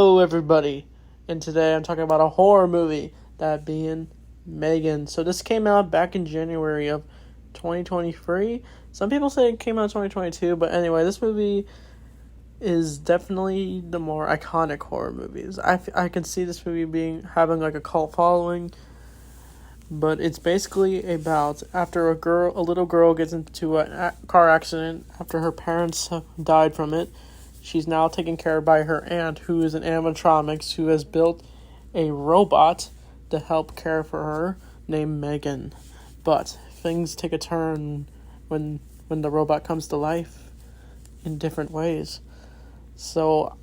Hello, everybody, and today I'm talking about a horror movie, that being Megan. So this came out back in January of 2023. Some people say it came out in 2022, but anyway, this movie is definitely the more iconic horror movies. I can see this movie having like a cult following, but it's basically about after a little girl gets into a car accident after her parents have died from it. She's now taken care of by her aunt, who is an animatronics, who has built a robot to help care for her, named Megan. But things take a turn when the robot comes to life in different ways. So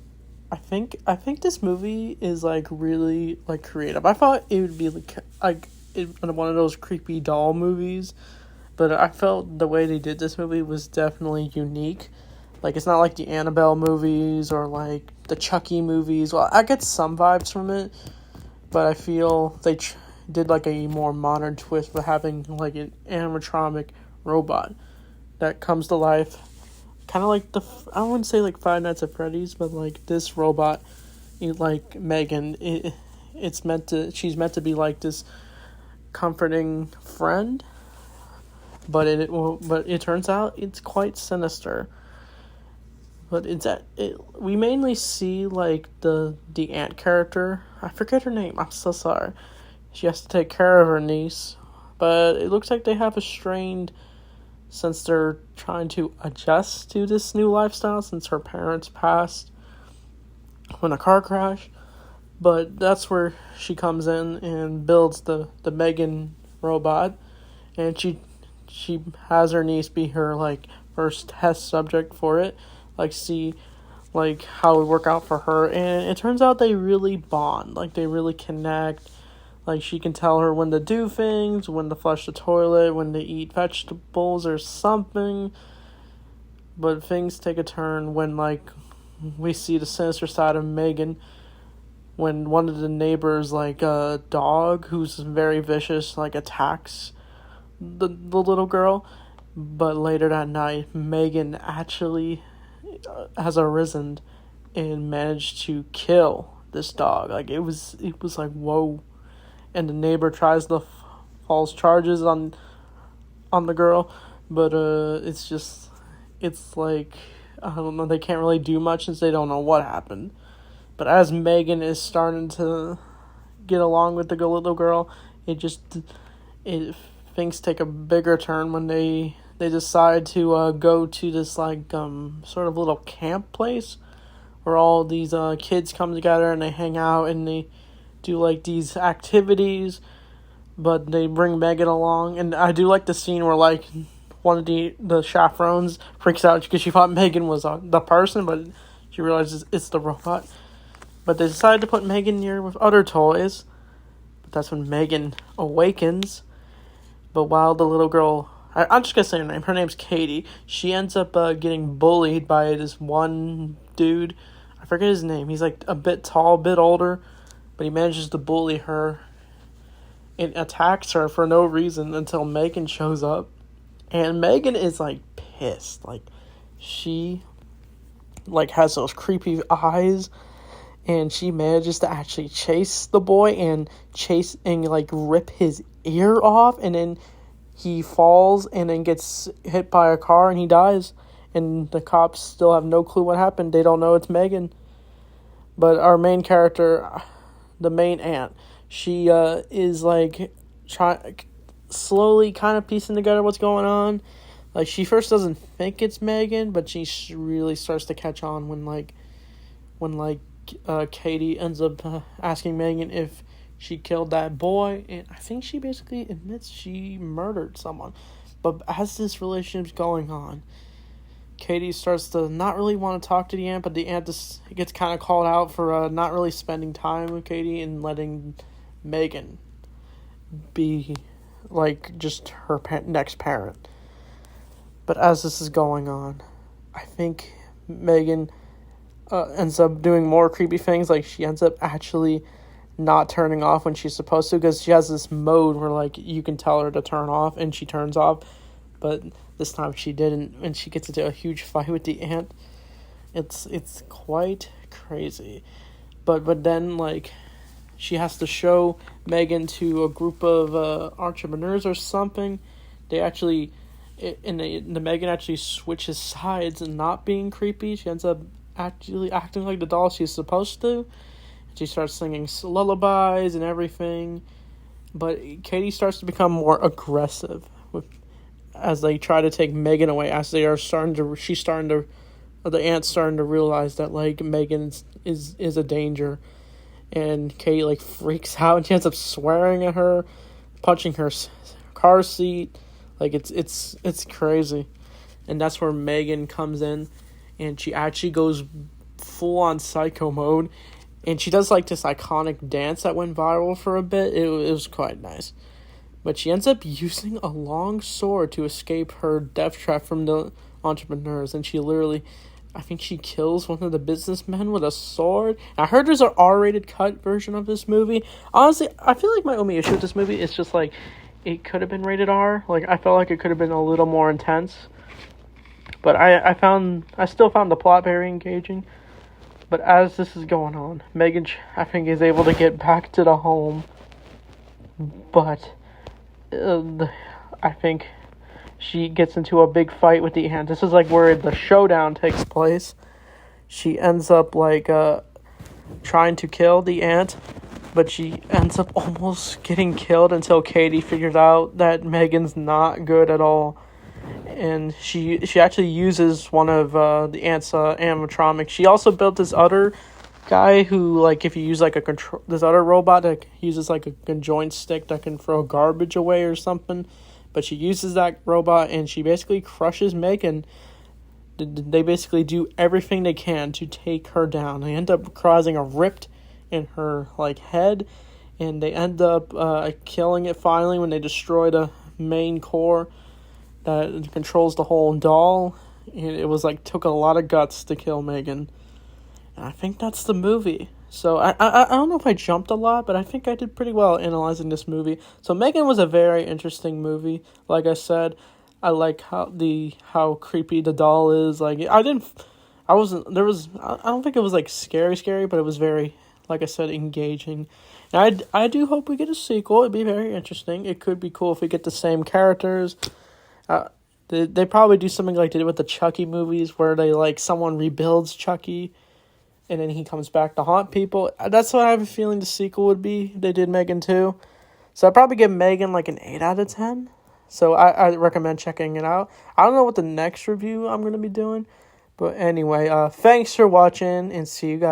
I think this movie is like really like creative. I thought it would be one of those creepy doll movies, but I felt the way they did this movie was definitely unique. Like, it's not like the Annabelle movies or, like, the Chucky movies. Well, I get some vibes from it, but I feel they did, like, a more modern twist with having, like, an animatronic robot that comes to life. Kind of like I wouldn't say, like, Five Nights at Freddy's, but, like, this robot, like, Megan, she's meant to be, like, this comforting friend, but it turns out it's quite sinister. But we mainly see, like, the aunt character. I forget her name. I'm so sorry. She has to take care of her niece. But it looks like they have a strained since they're trying to adjust to this new lifestyle since her parents passed in a car crash. But that's where she comes in and builds the Megan robot. And she has her niece be her, like, first test subject for it. Like, see, like, how it would work out for her. And it turns out they really bond. Like, they really connect. Like, she can tell her when to do things, when to flush the toilet, when to eat vegetables or something. But things take a turn when, like, we see the sinister side of Megan. When one of the neighbors, like, a dog who's very vicious, like, attacks the little girl. But later that night, Megan actually has arisen and managed to kill this dog. Like, it was like, whoa. And the neighbor tries to false charges on the girl, but it's like, I don't know, they can't really do much since they don't know what happened. But as Megan is starting to get along with the little girl, things take a bigger turn when they decide to go to this, like, sort of little camp place where all these kids come together and they hang out and they do, like, these activities, but they bring Megan along. And I do like the scene where, like, one of the chaperones freaks out because she thought Megan was the person, but she realizes it's the robot. But they decide to put Megan near with other toys, but that's when Megan awakens. But while the little girl, I'm just going to say her name. Her name's Katie. She ends up getting bullied by this one dude. I forget his name. He's, like, a bit tall, a bit older. But he manages to bully her and attacks her for no reason until Megan shows up. And Megan is, like, pissed. Like, she, like, has those creepy eyes. And she manages to actually chase the boy and like, rip his ear off. And then he falls and then gets hit by a car and he dies. And the cops still have no clue what happened. They don't know it's Megan. But our main character, the main aunt, she is, like, slowly kind of piecing together what's going on. Like, she first doesn't think it's Megan, but she really starts to catch on when Katie ends up asking Megan if she killed that boy, and I think she basically admits she murdered someone. But as this relationship's going on, Katie starts to not really want to talk to the aunt, but the aunt just gets kind of called out for not really spending time with Katie and letting Megan be, like, just her next parent. But as this is going on, I think Megan ends up doing more creepy things. Like, she ends up actually not turning off when she's supposed to, because she has this mode where, like, you can tell her to turn off and she turns off, but this time she didn't, and she gets into a huge fight with the aunt. It's quite crazy. but then like she has to show Megan to a group of entrepreneurs or something. They actually, the Megan actually switches sides and not being creepy. She ends up actually acting like the doll she's supposed to. She starts singing lullabies and everything. But Katie starts to become more aggressive as they try to take Megan away. As they are the aunt's starting to realize that like Megan is a danger, and Katie like freaks out and she ends up swearing at her, punching her car seat. Like it's crazy, and that's where Megan comes in, and she actually goes full on psycho mode. And she does like this iconic dance that went viral for a bit. It was quite nice. But she ends up using a long sword to escape her death trap from the entrepreneurs. And she literally, I think she kills one of the businessmen with a sword. I heard there's an R-rated cut version of this movie. Honestly, I feel like my only issue with this movie is just like, it could have been rated R. Like, I felt like it could have been a little more intense. But I still found the plot very engaging. But as this is going on, Megan, I think, is able to get back to the home. But I think she gets into a big fight with the aunt. This is like where the showdown takes place. She ends up like trying to kill the aunt, but she ends up almost getting killed until Katie figures out that Megan's not good at all. And she actually uses one of the aunt's animatronics. She also built this other guy who, like, if you use like this other robot that uses like a conjoint stick that can throw garbage away or something. But she uses that robot and she basically crushes Megan. They basically do everything they can to take her down. They end up causing a rift in her like head, and they end up killing it finally when they destroy the main core that controls the whole doll. It was like took a lot of guts to kill Megan. And I think that's the movie. So I don't know if I jumped a lot, but I think I did pretty well analyzing this movie. So Megan was a very interesting movie. Like I said, I like how creepy the doll is. Like I don't think it was like scary, but it was very, like I said, engaging. And I do hope we get a sequel. It'd be very interesting. It could be cool if we get the same characters. They probably do something like they did with the Chucky movies, where they like someone rebuilds Chucky, and then he comes back to haunt people. That's what I have a feeling the sequel would be. They did Megan too, so I'd probably give Megan like an 8 out of 10. So I recommend checking it out. I don't know what the next review I'm gonna be doing, but anyway, thanks for watching and see you guys.